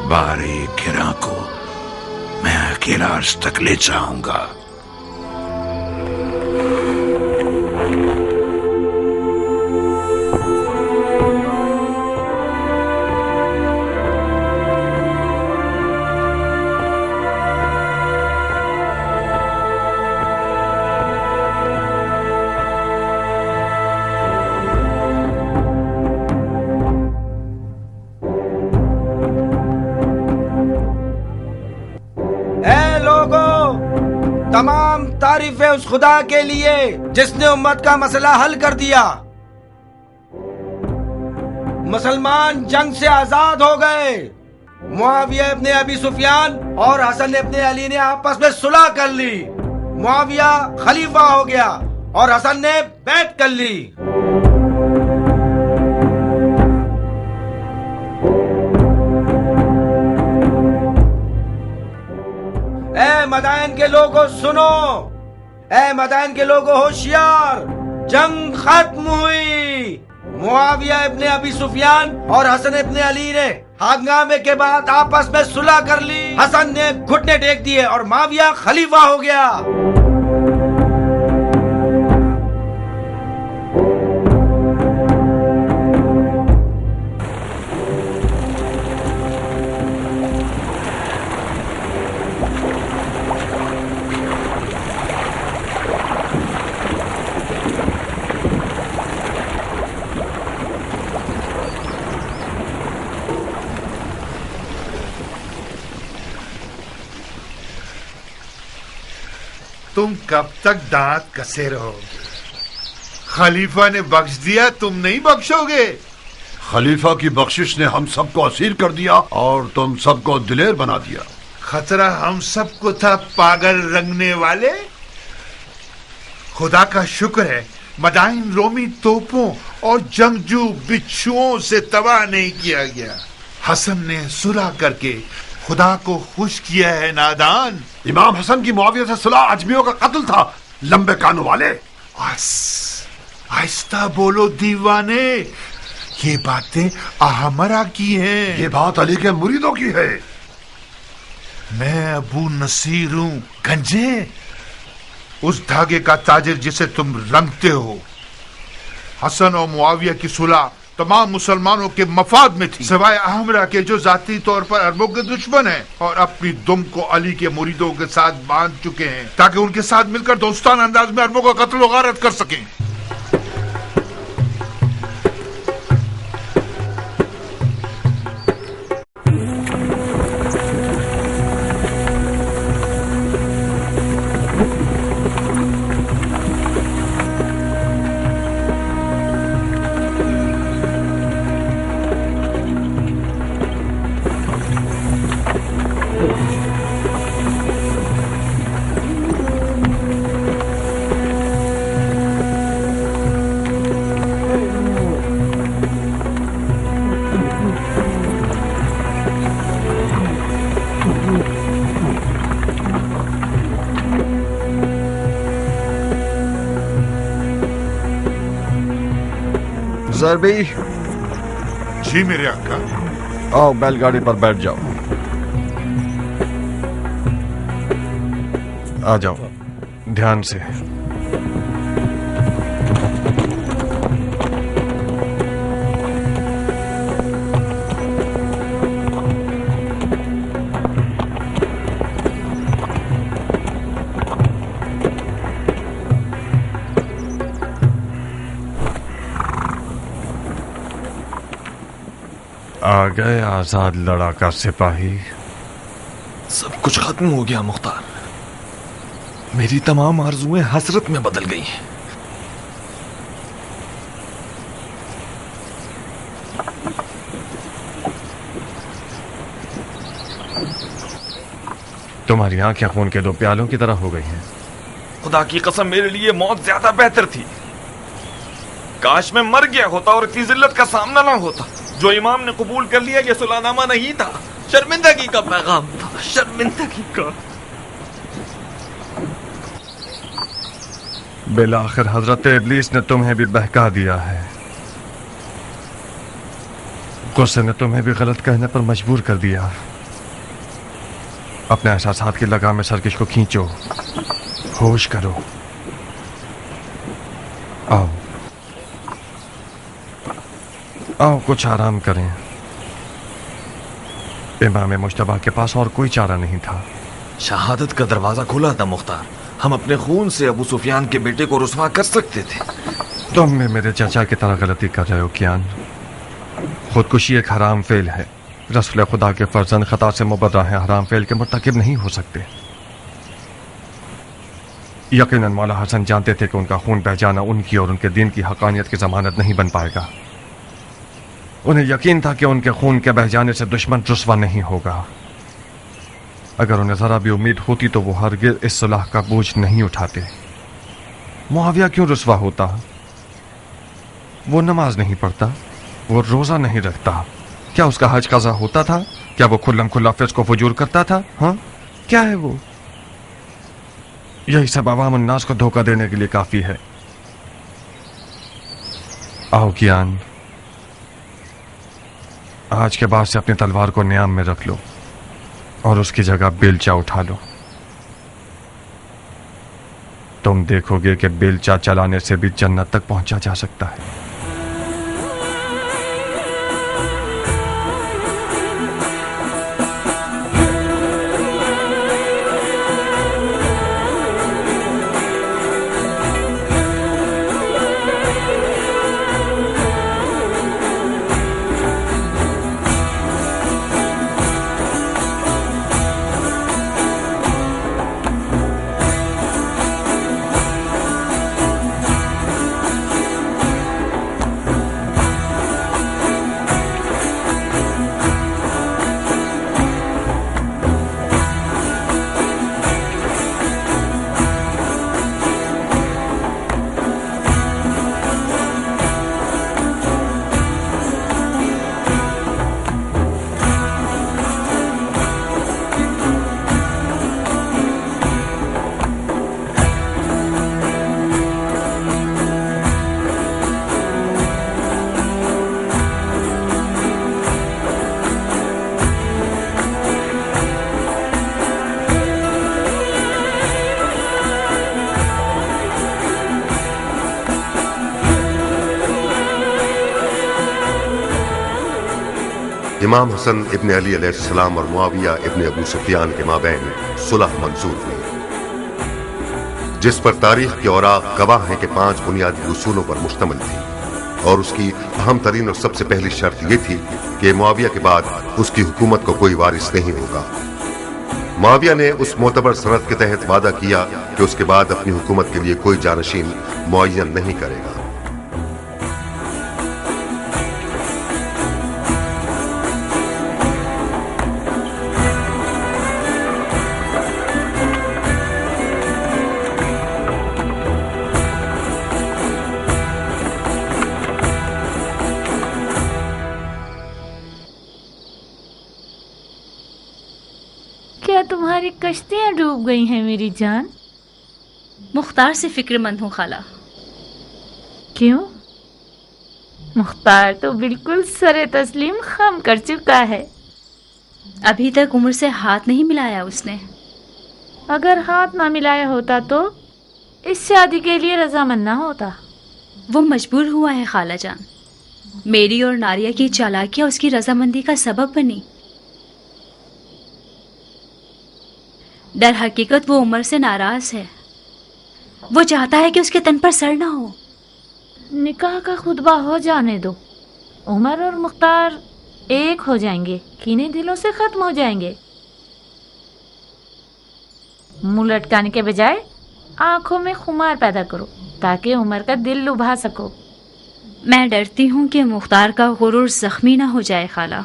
बारे गिरा को मैं अकेला अर्श तक ले जाऊंगा। तमाम तारीफें उस खुदा के लिए जिसने उम्मत का मसला हल कर दिया। मुसलमान जंग से आजाद हो गए। मुआविया इब्ने अबी सुफियान और हसन इब्ने अली ने आपस में सुलह कर ली। मुआविया खलीफा हो गया और हसन ने बैत कर ली। ए मदाइन के लोगों सुनो, ए मदाइन के लोगों होशियार, जंग खत्म हुई। मुआविया इब्ने अबी सुफियान और हसन इब्ने अली ने हंगामे के बाद आपस में सुलह कर ली। हसन ने घुटने टेक दिए और मुआविया खलीफा हो गया। तुम कब तक दांत कसे रहोगे? खलीफा ने बख्श दिया, तुम नहीं बख्शोगे? खलीफा की बख्शिश ने हम सबको असीर कर दिया और तुम सबको दिलेर बना दिया। खतरा हम सबको था, पागल रंगने वाले। खुदा का शुक्र है मदाइन रोमी तोपों और जंगजू बिच्छुओं से तबाह नहीं किया गया। हसन ने सुलह करके खुदा को खुश किया है। नादान, इमाम हसन की मुआविया से सुलह अजमियों का कत्ल था, लंबे कानों वाले। आहिस्ता बोलो दीवाने, ये बातें अहमरा की हैं। ये बात अली के मुरीदों की है। मैं अबू नसीर हूं गंजे, उस धागे का ताजिर जिसे तुम रंगते हो। हसन और मुआविया की सुलह तमाम मुसलमानों के मफाद में थी, सिवाय अहमरा के जो जाती तौर पर अरबों के दुश्मन हैं और अपनी दुम को अली के मुरीदों के साथ बांध चुके हैं ताकि उनके साथ मिलकर दोस्ताना अंदाज में अरबों का कत्ल गारत कर सकें। ज़रबी, जी मेरे आका। आओ बैलगाड़ी पर बैठ जाओ। आ जाओ ध्यान से। आ गए आजाद लड़ाका सिपाही। सब कुछ खत्म हो गया मुख्तार। मेरी तमाम आरजुएं हसरत में बदल गई हैं। तुम्हारी आंखें खून के दो प्यालों की तरह हो गई हैं। खुदा की कसम, मेरे लिए मौत ज्यादा बेहतर थी। काश मैं मर गया होता और इतनी जिल्लत का सामना ना होता। जो इमाम ने कबूल कर लिया ये सुलहनामा नहीं था, शर्मिंदगी का पैगाम था, शर्मिंदगी का। बिलाखिर हजरत इब्लीस ने तुम्हें भी बहका दिया है। गुस्से ने तुम्हें भी गलत कहने पर मजबूर कर दिया। अपने एहसासात की लगाम में सरकश को खींचो, होश करो। आओ आओ कुछ आराम करें। इमाम मुश्तबा के पास और कोई चारा नहीं था। शहादत का दरवाजा खुला था मुख्तार। हम अपने खून से अबू सुफियान के बेटे को रुसवा कर सकते थे। तुम में मेरे चाचा की तरह गलती कर रहे हो कियान। खुदकुशी एक हराम फेल है। रसूल खुदा के फर्जंद खता से मुबर्रा है, हराम फेल के मुर्तकिब नहीं हो सकते। यकीनन मौला हसन जानते थे कि उनका खून बह जाना उनकी और उनके दीन की हकानियत की जमानत नहीं बन पाएगा। उन्हें यकीन था कि उनके खून के बह जाने से दुश्मन रुसवा नहीं होगा। अगर उन्हें जरा भी उम्मीद होती तो वो हरगिज़ इस सुलह का बोझ नहीं उठाते। मुआविया क्यों रुसवा होता? वो नमाज नहीं पढ़ता, वो रोजा नहीं रखता। क्या उसका हज कज़ा होता था? क्या वो खुल्लम खुल्ला फिस्क व फुजूर करता था? हाँ, क्या है वो? यही सब अवाम उन्नास को धोखा देने के लिए काफी है। आओ कियान, आज के बाद से अपनी तलवार को न्याम में रख लो और उसकी जगह बेलचा उठा लो। तुम देखोगे कि बेलचा चलाने से भी जन्नत तक पहुंचा जा सकता है। इमाम हसन इब्न अली अलैहिस्सलाम और मुआविया इब्न अबू सुफियान के माबैन सुलह मंजूर हुई, जिस पर तारीख के औराक गवाह हैं कि 5 बुनियादी उसूलों पर मुश्तमिल थी, और उसकी अहम तरीन और सबसे पहली शर्त यह थी कि मुआविया के बाद उसकी हुकूमत को कोई वारिस नहीं होगा। मुआविया ने उस मोतबर सनद के तहत वादा किया कि उसके बाद अपनी हुकूमत के लिए कोई जानशीन मुअय्यन नहीं करेगा। क्या तुम्हारी कश्तियां डूब गई हैं मेरी जान? मुख्तार से फिक्रमंद हूँ खाला। क्यों? मुख्तार तो बिल्कुल सरे तस्लीम खम कर चुका है। अभी तक उमर से हाथ नहीं मिलाया उसने। अगर हाथ ना मिलाया होता तो इस शादी के लिए रजामंद ना होता। वो मजबूर हुआ है खाला जान। मेरी और नारिया की चालाकियां उसकी रजामंदी का सबब बनी। दर हकीकत वो उमर से नाराज है। वो चाहता है कि उसके तन पर सर ना हो। निकाह का खुतबा हो जाने दो। उमर और मुख्तार एक हो जाएंगे, कीने दिलों से खत्म हो जाएंगे। मुंह लटकाने के बजाय आंखों में खुमार पैदा करो ताकि उमर का दिल लुभा सको। मैं डरती हूँ कि मुख्तार का गुरूर जख्मी ना हो जाए खाला।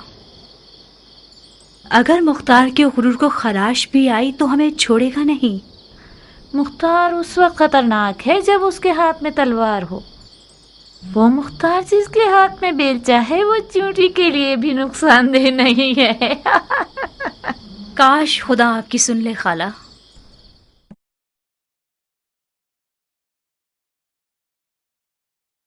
अगर मुख्तार के गुरूर को खराश भी आई तो हमें छोड़ेगा नहीं। मुख्तार उस वक्त खतरनाक है जब उसके हाथ में तलवार हो। वो मुख्तार जिसके हाथ में बेलचा है वो चूंटी के लिए भी नुकसानदेह नहीं है। काश खुदा आपकी सुन ले खाला।